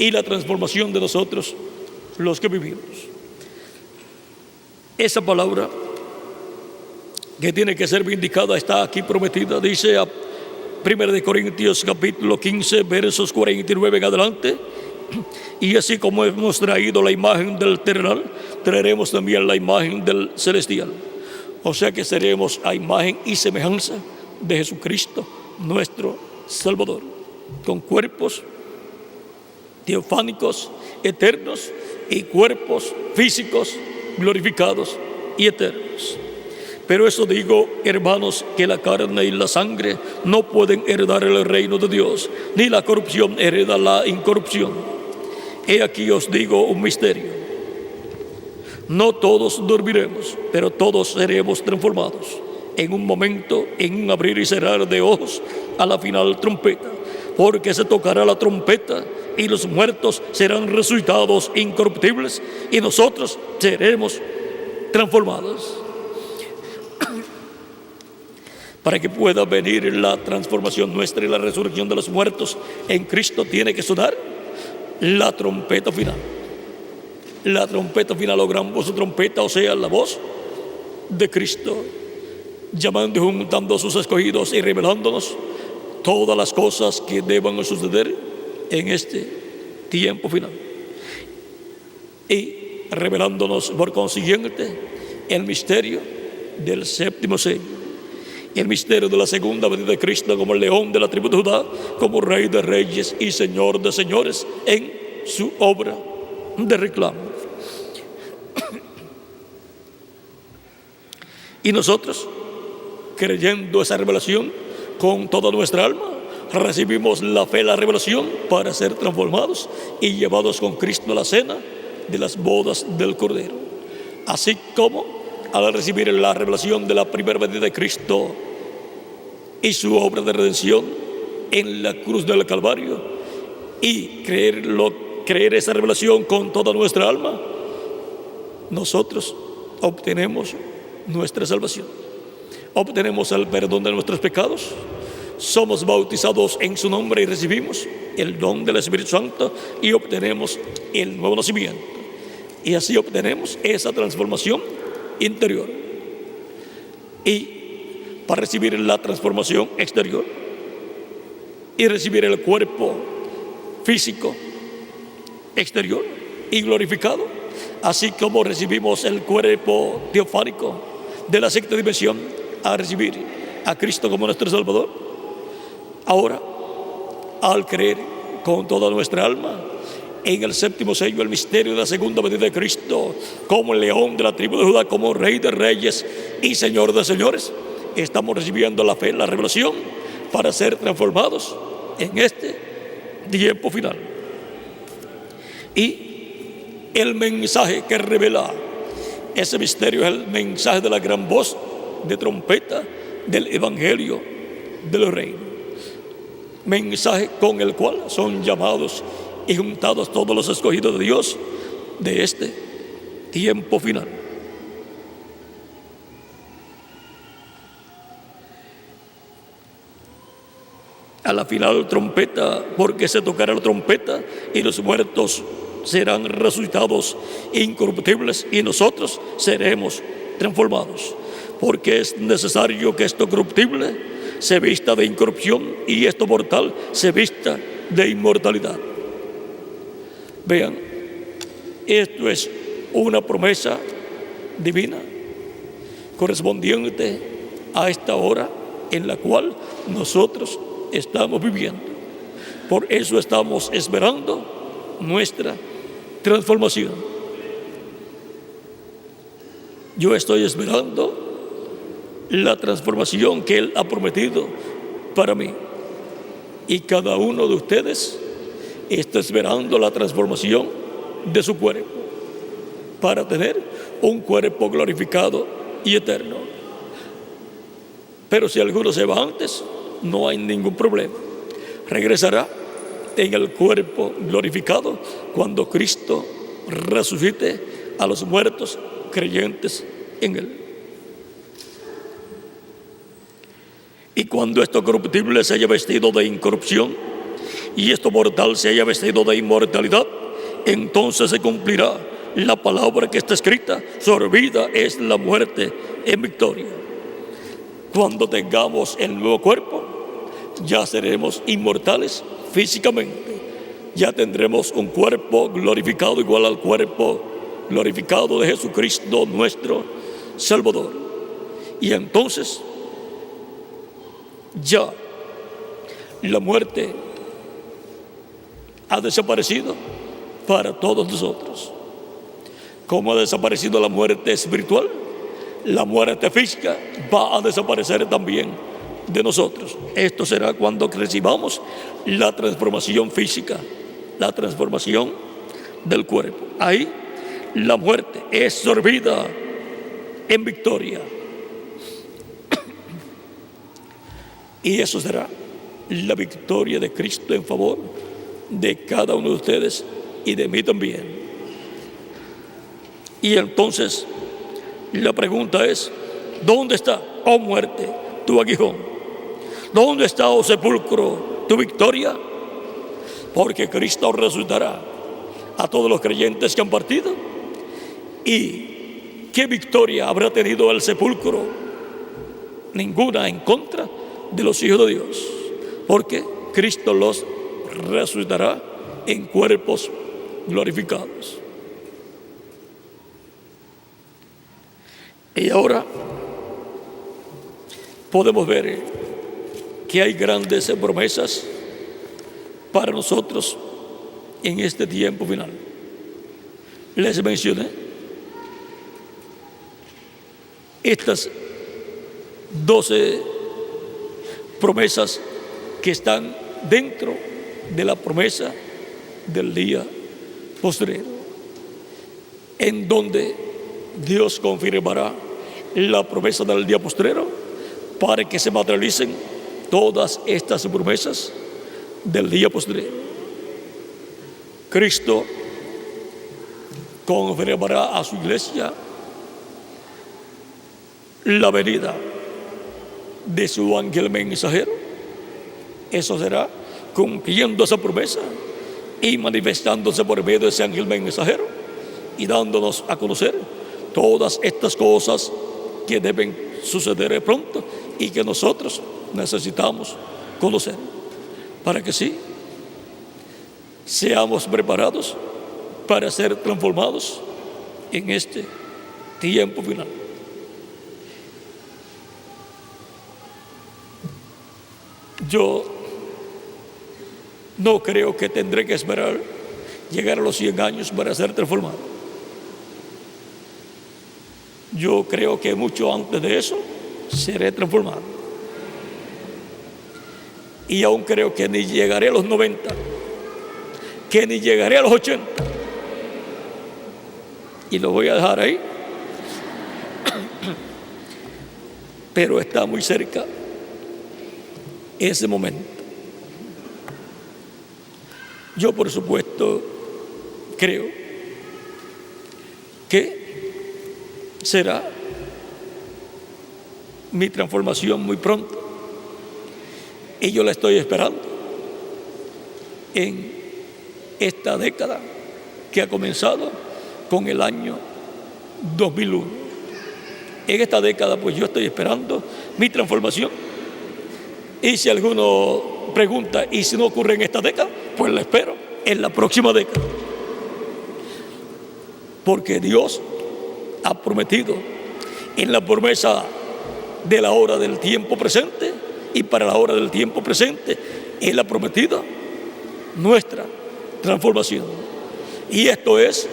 y la transformación de nosotros, los que vivimos. Esa palabra que tiene que ser vindicada está aquí prometida. Dice a 1 Corintios capítulo 15 versos 49 en adelante: y así como hemos traído la imagen del terrenal, traeremos también la imagen del celestial. O sea que seremos a imagen y semejanza de Jesucristo, nuestro Salvador, con cuerpos teofánicos, eternos, y cuerpos físicos glorificados y eternos. Pero eso digo, hermanos, que la carne y la sangre no pueden heredar el reino de Dios, ni la corrupción hereda la incorrupción. He aquí os digo un misterio: no todos dormiremos, pero todos seremos transformados en un momento, en un abrir y cerrar de ojos, a la final trompeta. Porque se tocará la trompeta y los muertos serán resucitados incorruptibles, y nosotros seremos transformados. Para que pueda venir la transformación nuestra y la resurrección de los muertos en Cristo, tiene que sonar la trompeta final. La trompeta final, o gran voz de trompeta, o sea, la voz de Cristo, llamando y juntando a sus escogidos y revelándonos todas las cosas que deban suceder en este tiempo final. Y revelándonos por consiguiente el misterio del séptimo sello, y el misterio de la segunda venida de Cristo como el león de la tribu de Judá, como Rey de reyes y Señor de señores en su obra de reclamo. Y nosotros, creyendo esa revelación con toda nuestra alma, recibimos la fe, la revelación, para ser transformados y llevados con Cristo a la cena de las bodas del Cordero. Así como al recibir la revelación de la primera venida de Cristo y su obra de redención en la cruz del Calvario, y creer esa revelación con toda nuestra alma, nosotros obtenemos nuestra salvación, obtenemos el perdón de nuestros pecados, somos bautizados en su nombre y recibimos el don del Espíritu Santo y obtenemos el nuevo nacimiento, y así obtenemos esa transformación interior. Y para recibir la transformación exterior y recibir el cuerpo físico exterior y glorificado, así como recibimos el cuerpo teofánico de la sexta dimensión, a recibir a Cristo como nuestro Salvador, ahora, al creer con toda nuestra alma en el séptimo sello, el misterio de la segunda venida de Cristo, como el león de la tribu de Judá, como Rey de reyes y Señor de señores, estamos recibiendo la fe, la revelación, para ser transformados en este tiempo final. Y el mensaje que revela ese misterio es el mensaje de la gran voz de trompeta del Evangelio del Reino, mensaje con el cual son llamados y juntados todos los escogidos de Dios de este tiempo final. A la final trompeta, porque se tocará la trompeta y los muertos serán resucitados incorruptibles, y nosotros seremos transformados, porque es necesario que esto corruptible se vista de incorrupción y esto mortal se vista de inmortalidad. Vean, esto es una promesa divina correspondiente a esta hora en la cual nosotros estamos viviendo. Por eso estamos esperando nuestra transformación. Yo estoy esperando la transformación que Él ha prometido para mí, y cada uno de ustedes está esperando la transformación de su cuerpo para tener un cuerpo glorificado y eterno. Pero si alguno se va antes, no hay ningún problema. Regresará en el cuerpo glorificado cuando Cristo resucite a los muertos creyentes en Él. Y cuando esto corruptible se haya vestido de incorrupción y esto mortal se haya vestido de inmortalidad, entonces se cumplirá la palabra que está escrita: sorbida es la muerte en victoria. Cuando tengamos el nuevo cuerpo, ya seremos inmortales físicamente. Ya tendremos un cuerpo glorificado igual al cuerpo glorificado de Jesucristo nuestro Salvador. Y entonces ya la muerte ha desaparecido para todos nosotros. Como ha desaparecido la muerte espiritual, la muerte física va a desaparecer también de nosotros. Esto será cuando recibamos la transformación física, la transformación del cuerpo. Ahí la muerte es sorbida en victoria. Y eso será la victoria de Cristo en favor de cada uno de ustedes y de mí también. Y entonces la pregunta es: ¿dónde está, oh muerte, tu aguijón? ¿Dónde está, oh sepulcro, tu victoria? Porque Cristo resucitará a todos los creyentes que han partido. ¿Y qué victoria habrá tenido el sepulcro? Ninguna en contra de los hijos de Dios, porque Cristo los resucitará en cuerpos glorificados. Y ahora podemos ver que hay grandes promesas para nosotros en este tiempo final. Les mencioné estas 12 promesas que están dentro de la promesa del día postrero, en donde Dios confirmará la promesa del día postrero para que se materialicen todas estas promesas del día postrero. Cristo confirmará a su iglesia la venida de su ángel mensajero. Eso será cumpliendo esa promesa y manifestándose por medio de ese ángel mensajero y dándonos a conocer todas estas cosas que deben suceder pronto y que nosotros necesitamos conocer, para que sí seamos preparados para ser transformados en este tiempo final. Yo no creo que tendré que esperar llegar a los 100 años para ser transformado. Yo creo que mucho antes de eso seré transformado. Y aún creo que ni llegaré a los 90, que ni llegaré a los 80. Y lo voy a dejar ahí. Pero está muy cerca ese momento. Yo, por supuesto, creo que será mi transformación muy pronto. Y yo la estoy esperando en esta década que ha comenzado con el año 2001. En esta década, pues yo estoy esperando mi transformación. Y si alguno pregunta, ¿y si no ocurre en esta década? Pues la espero en la próxima década. Porque Dios ha prometido en la promesa de la hora del tiempo presente, y para la hora del tiempo presente Él ha prometido nuestra transformación. Y esto es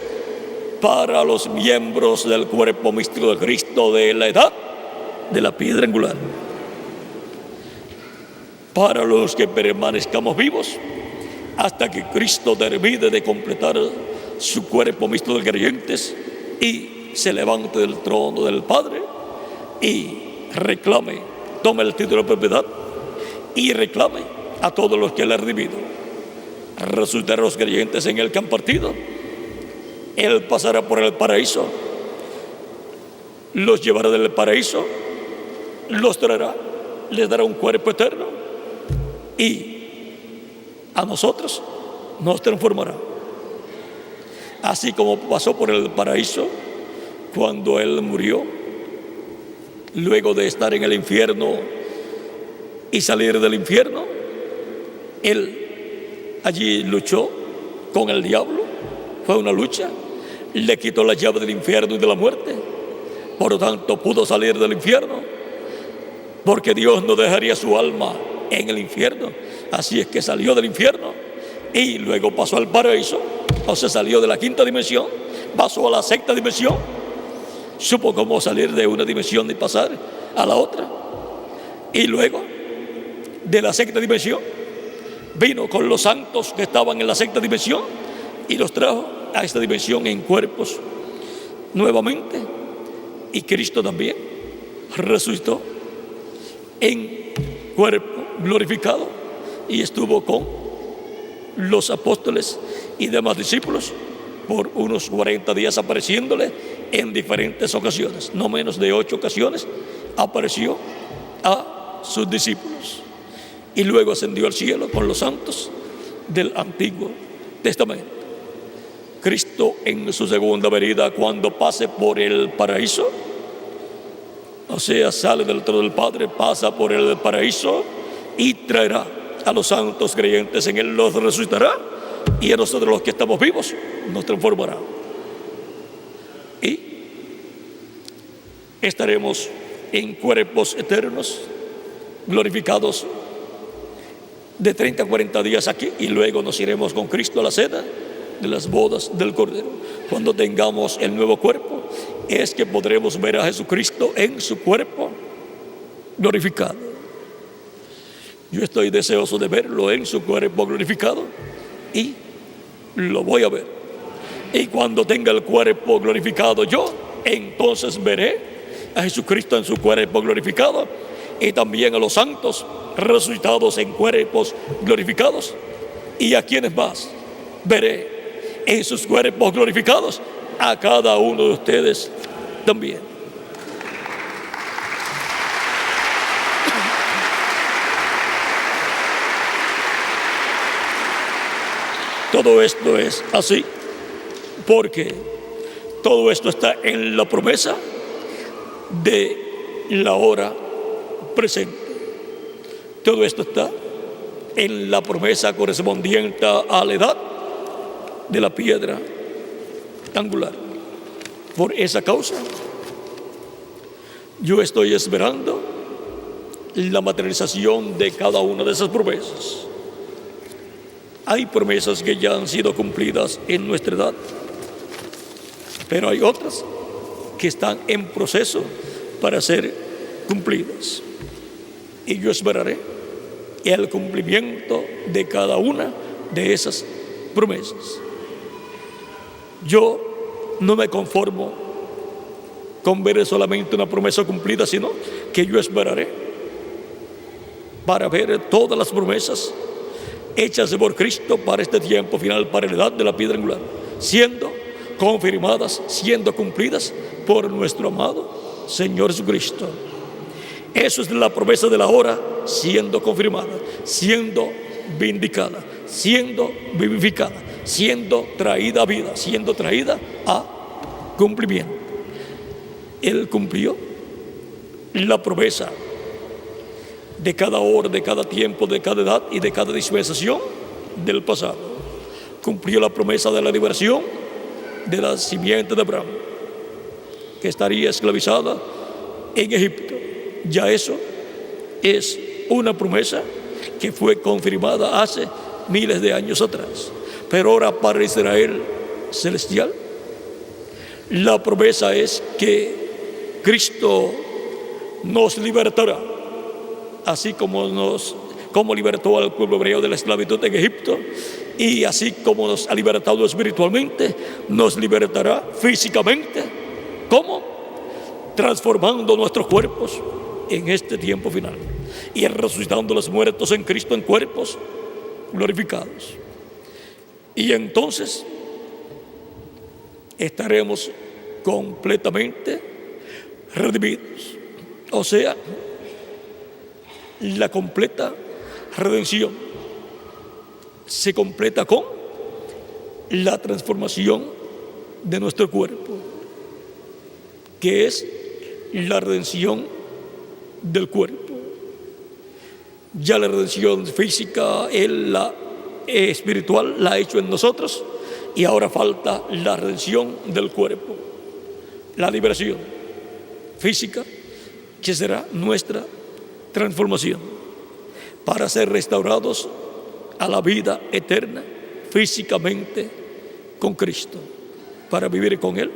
para los miembros del cuerpo místico de Cristo de la edad de la piedra angular. Para los que permanezcamos vivos hasta que Cristo termine de completar su cuerpo místico de creyentes y se levante del trono del Padre y reclame, tome el título de propiedad y reclame a todos los que Él ha redimido. Resucitará a los creyentes en el que han partido. Él pasará por el paraíso, los llevará del paraíso, los traerá, les dará un cuerpo eterno y a nosotros nos transformará. así como pasó por el paraíso cuando Él murió, luego de estar en el infierno y salir del infierno, Él allí luchó con el diablo, fue una lucha, le quitó la llave del infierno y de la muerte, por lo tanto pudo salir del infierno, porque Dios no dejaría su alma en el infierno, así es que salió del infierno y luego pasó al paraíso, o sea, salió de la quinta dimensión, pasó a la sexta dimensión, supo cómo salir de una dimensión y pasar a la otra, y luego de la sexta dimensión vino con los santos que estaban en la sexta dimensión y los trajo a esta dimensión en cuerpos nuevamente, y Cristo también resucitó en cuerpo glorificado y estuvo con los apóstoles y demás discípulos por unos 40 días apareciéndole en diferentes ocasiones, no menos de 8 ocasiones apareció a sus discípulos, y luego ascendió al cielo con los santos del Antiguo Testamento. Cristo en su segunda venida, cuando pase por el paraíso, o sea, sale del trono del Padre, pasa por el paraíso y traerá a los santos creyentes en Él, los resucitará, y a nosotros los que estamos vivos nos transformará. Y estaremos en cuerpos eternos, glorificados de 30 a 40 días aquí, y luego nos iremos con Cristo a la cena de las bodas del Cordero. Cuando tengamos el nuevo cuerpo, es que podremos ver a Jesucristo en su cuerpo glorificado. Yo estoy deseoso de verlo en su cuerpo glorificado y lo voy a ver. Y cuando tenga el cuerpo glorificado yo, entonces veré a Jesucristo en su cuerpo glorificado y también a los santos resucitados en cuerpos glorificados. ¿Y a quienes más veré en sus cuerpos glorificados? A cada uno de ustedes también. Todo esto es así porque todo esto está en la promesa de la hora presente. Todo esto está en la promesa correspondiente a la edad de la piedra angular. Por esa causa, yo estoy esperando la materialización de cada una de esas promesas. Hay promesas que ya han sido cumplidas en nuestra edad, pero hay otras que están en proceso para ser cumplidas. Y yo esperaré el cumplimiento de cada una de esas promesas. Yo no me conformo con ver solamente una promesa cumplida, sino que yo esperaré para ver todas las promesas hechas por Cristo para este tiempo final, para la edad de la piedra angular, siendo confirmadas, siendo cumplidas por nuestro amado Señor Jesucristo. Eso es la promesa de la hora, siendo confirmada, siendo vindicada, siendo vivificada, siendo traída a vida, siendo traída a cumplimiento. Él cumplió la promesa de cada hora, de cada tiempo, de cada edad y de cada dispensación del pasado. Cumplió la promesa de la liberación de la simiente de Abraham, que estaría esclavizada en Egipto. Ya eso es una promesa que fue confirmada hace miles de años atrás. Pero ahora para Israel celestial, la promesa es que Cristo nos libertará, así como libertó al pueblo hebreo de la esclavitud en Egipto, y así como nos ha libertado espiritualmente, nos libertará físicamente. ¿Cómo? Transformando nuestros cuerpos en este tiempo final y resucitando los muertos en Cristo en cuerpos glorificados. Y entonces estaremos completamente redimidos. O sea, la completa redención se completa con la transformación de nuestro cuerpo, que es la redención del cuerpo. Ya la redención física, la espiritual, la ha hecho en nosotros, y ahora falta la redención del cuerpo, la liberación física, que será nuestra transformación para ser restaurados a la vida eterna físicamente con Cristo, para vivir con Él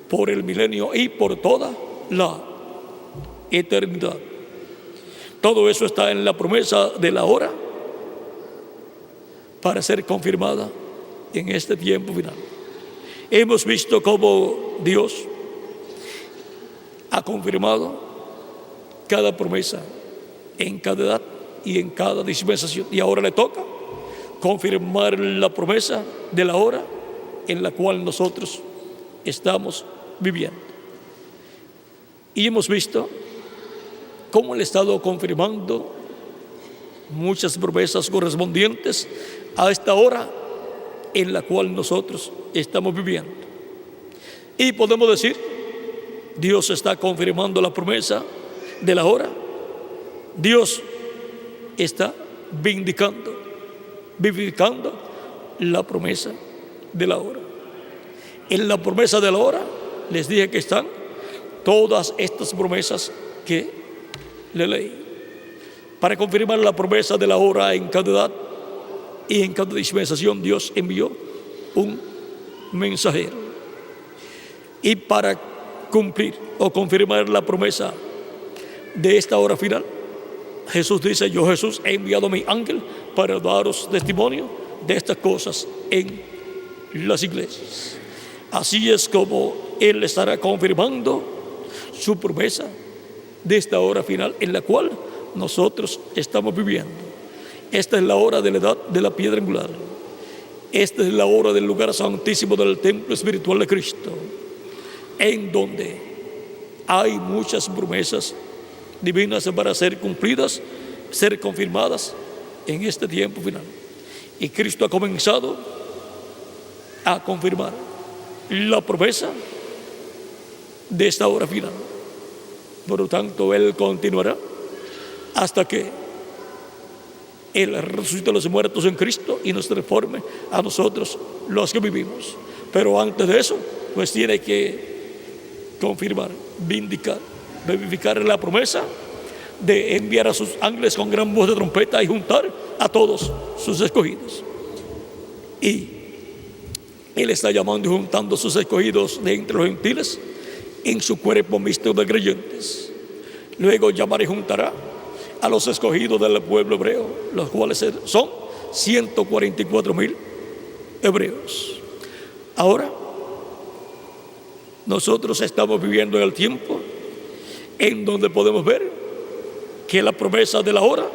por el milenio y por toda la eternidad. Todo eso está en la promesa de la hora para ser confirmada en este tiempo final. Hemos visto cómo Dios ha confirmado cada promesa en cada edad y en cada dispensación. Y ahora le toca confirmar la promesa de la hora en la cual nosotros estamos viviendo. Y hemos visto cómo Él ha estado confirmando muchas promesas correspondientes a esta hora en la cual nosotros estamos viviendo. Y podemos decir, Dios está confirmando la promesa de la hora. Dios está vivificando la promesa de la hora. En la promesa de la hora les dije que están todas estas promesas que le leí. Para confirmar la promesa de la hora en cada edad y en cada dispensación, Dios envió un mensajero. Y para cumplir o confirmar la promesa de esta hora final, Jesús dice: yo, Jesús, he enviado a mi ángel para daros testimonio de estas cosas en las iglesias. Así es como Él estará confirmando su promesa de esta hora final en la cual nosotros estamos viviendo. Esta es la hora de la edad de la piedra angular. Esta es la hora del lugar santísimo del templo espiritual de Cristo, en donde hay muchas promesas divinas para ser cumplidas, ser confirmadas en este tiempo final. Y Cristo ha comenzado a confirmar la promesa de esta hora final. Por lo tanto, Él continuará hasta que Él resucite a los muertos en Cristo y nos reforme a nosotros los que vivimos. Pero antes de eso, pues tiene que confirmar, vivificar la promesa de enviar a sus ángeles con gran voz de trompeta y juntar a todos sus escogidos. Y Él está llamando y juntando a sus escogidos de entre los gentiles en su cuerpo mixto de creyentes. Luego llamará y juntará a los escogidos del pueblo hebreo, los cuales son 144,000 hebreos. Ahora nosotros estamos viviendo en el tiempo en donde podemos ver que la promesa de la hora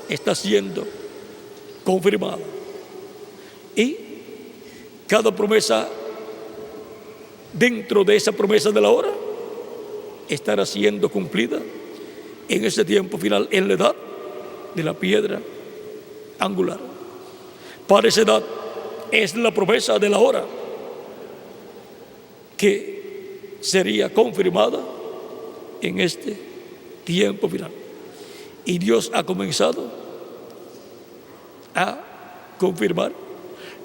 está siendo confirmada. Y cada promesa dentro de esa promesa de la hora estará siendo cumplida en ese tiempo final, en la edad de la piedra angular. Para esa edad es la promesa de la hora que sería confirmada en este tiempo final. Y Dios ha comenzado a confirmar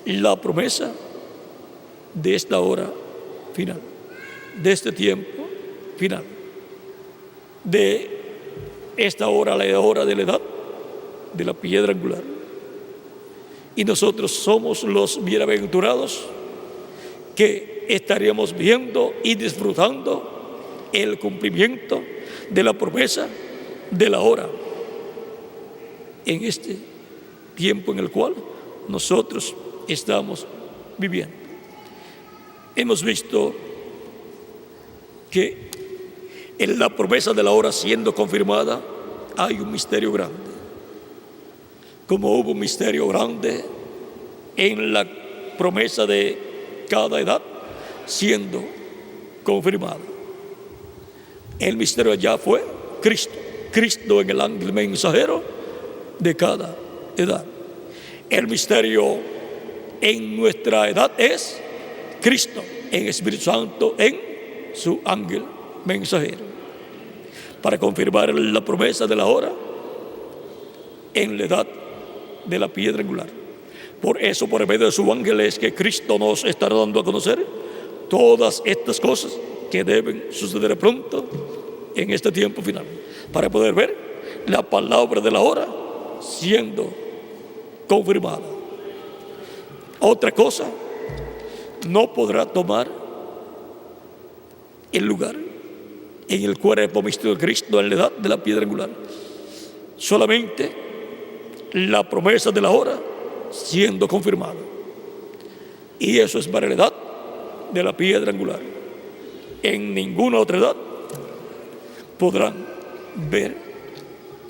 la promesa de esta hora final, de este tiempo final, de esta hora, la hora de la edad de la piedra angular. Y nosotros somos los bienaventurados que estaríamos viendo y disfrutando el cumplimiento de la promesa de la hora en este tiempo en el cual nosotros estamos viviendo. Hemos visto que en la promesa de la hora siendo confirmada hay un misterio grande. Como hubo un misterio grande en la promesa de cada edad siendo confirmada. El misterio allá fue Cristo en el ángel mensajero de cada edad. El misterio en nuestra edad es Cristo en Espíritu Santo en su ángel mensajero, para confirmar la promesa de la hora en la edad de la piedra angular. Por eso, por medio de su ángel, es que Cristo nos estará dando a conocer todas estas cosas que deben suceder pronto en este tiempo final, para poder ver la palabra de la hora siendo confirmada. Otra cosa no podrá tomar el lugar en el cuerpo místico de Cristo en la edad de la piedra angular. Solamente la promesa de la hora siendo confirmada. Y eso es para la edad de la piedra angular. En ninguna otra edad podrán ver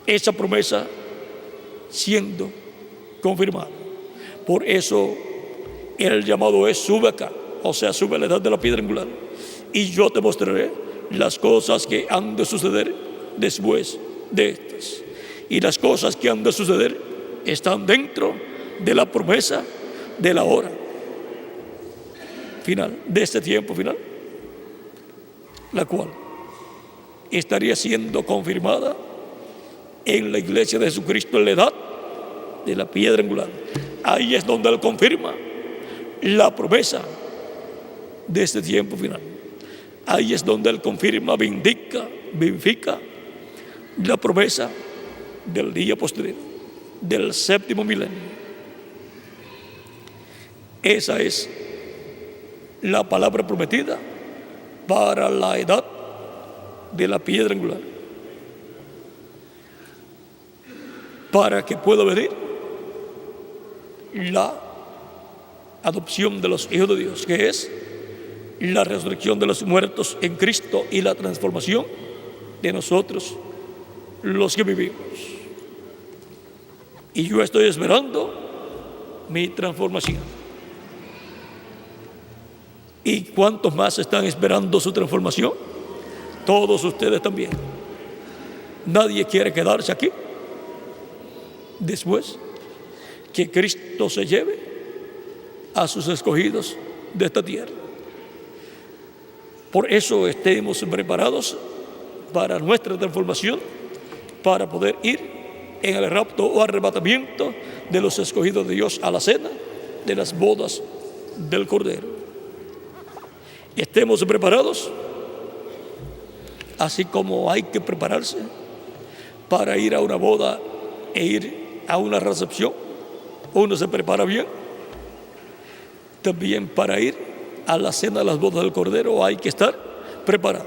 esa promesa siendo confirmada. Por eso el llamado es: sube acá, o sea, sube a la edad de la piedra angular, y yo te mostraré las cosas que han de suceder después de estas. Y las cosas que han de suceder están dentro de la promesa de la hora final, de este tiempo final, la cual estaría siendo confirmada en la iglesia de Jesucristo en la edad de la piedra angular. Ahí es donde Él confirma la promesa de este tiempo final. Ahí es donde Él confirma, vivifica la promesa del día posterior, del séptimo milenio. Esa es la palabra prometida para la edad de la piedra angular, para que pueda venir la adopción de los hijos de Dios, que es la resurrección de los muertos en Cristo y la transformación de nosotros los que vivimos. Y yo estoy esperando mi transformación. ¿Y cuántos más están esperando su transformación? Todos ustedes también. Nadie quiere quedarse aquí después que Cristo se lleve a sus escogidos de esta tierra. Por eso estemos preparados para nuestra transformación, para poder ir en el rapto o arrebatamiento de los escogidos de Dios a la cena de las bodas del Cordero. Estemos preparados, así como hay que prepararse para ir a una boda e ir a una recepción. Uno se prepara bien. También para ir a la cena de las bodas del Cordero hay que estar preparado.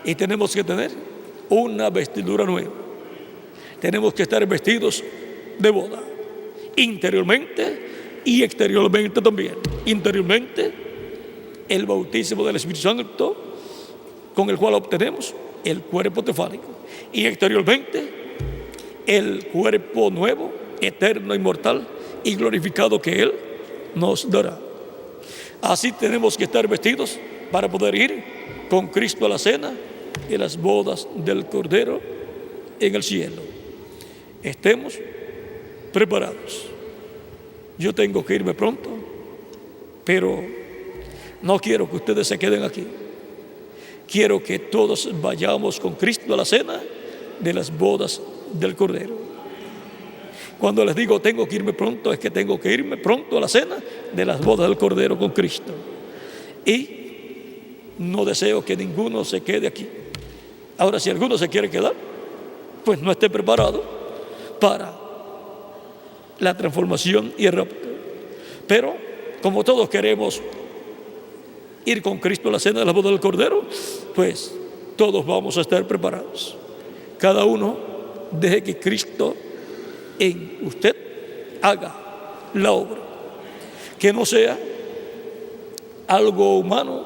Y tenemos que tener una vestidura nueva. Tenemos que estar vestidos de boda, interiormente y exteriormente también. Interiormente, el bautismo del Espíritu Santo, con el cual obtenemos el cuerpo teofánico. Y exteriormente, el cuerpo nuevo, eterno, inmortal y glorificado que Él nos dará. Así tenemos que estar vestidos para poder ir con Cristo a la cena de las bodas del Cordero en el cielo. Estemos preparados. Yo tengo que irme pronto, pero no quiero que ustedes se queden aquí. Quiero que todos vayamos con Cristo a la cena de las bodas del Cordero. Cuando les digo tengo que irme pronto, es que tengo que irme pronto a la cena de las bodas del Cordero con Cristo. Y no deseo que ninguno se quede aquí. Ahora, si alguno se quiere quedar, pues no esté preparado para la transformación y el rapto. Pero como todos queremos ir con Cristo a la cena de la boda del Cordero, pues todos vamos a estar preparados. Cada uno deje que Cristo en usted haga la obra, que no sea algo humano,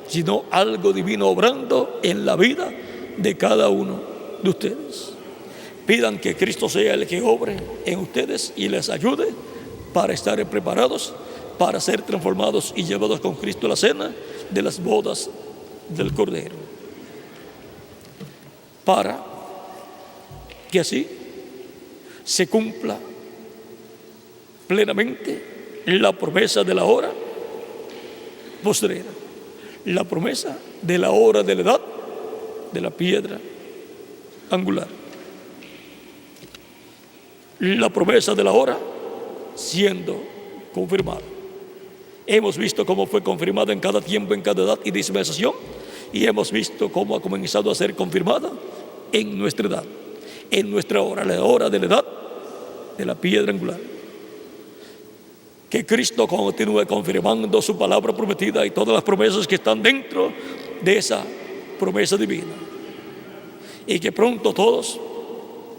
sino algo divino obrando en la vida de cada uno de ustedes. Pidan que Cristo sea el que obre en ustedes y les ayude para estar preparados para ser transformados y llevados con Cristo a la cena de las bodas del Cordero, para que así se cumpla plenamente la promesa de la hora postrera. La promesa de la hora de la edad de la piedra angular. La promesa de la hora siendo confirmada. Hemos visto cómo fue confirmada en cada tiempo, en cada edad y dispensación, y hemos visto cómo ha comenzado a ser confirmada en nuestra edad, en nuestra hora, la hora de la edad de la piedra angular. Que Cristo continúe confirmando su palabra prometida y todas las promesas que están dentro de esa promesa divina. Y que pronto todos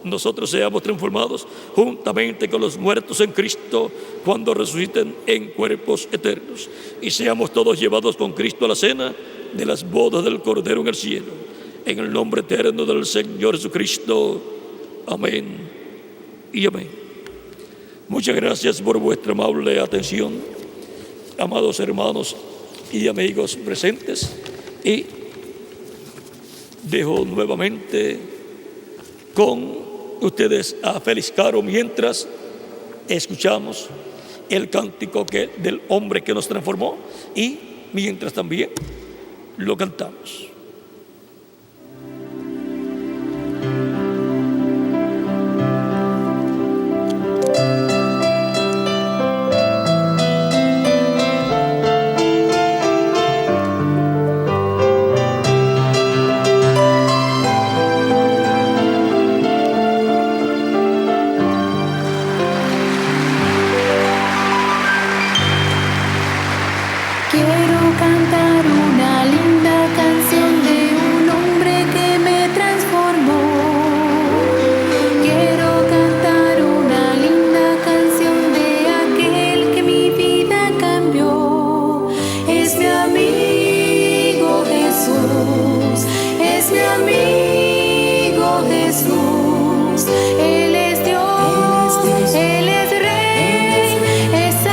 nosotros seamos transformados juntamente con los muertos en Cristo cuando resuciten en cuerpos eternos. Y seamos todos llevados con Cristo a la cena de las bodas del Cordero en el cielo. En el nombre eterno del Señor Jesucristo. Amén y amén. Muchas gracias por vuestra amable atención, amados hermanos y amigos presentes. Y dejo nuevamente con ustedes a Félix Caro mientras escuchamos el cántico del hombre que nos transformó y mientras también lo cantamos. Quiero cantar una linda canción de un hombre que me transformó. Quiero cantar una linda canción de aquel que mi vida cambió. Es mi amigo Jesús, es mi amigo Jesús.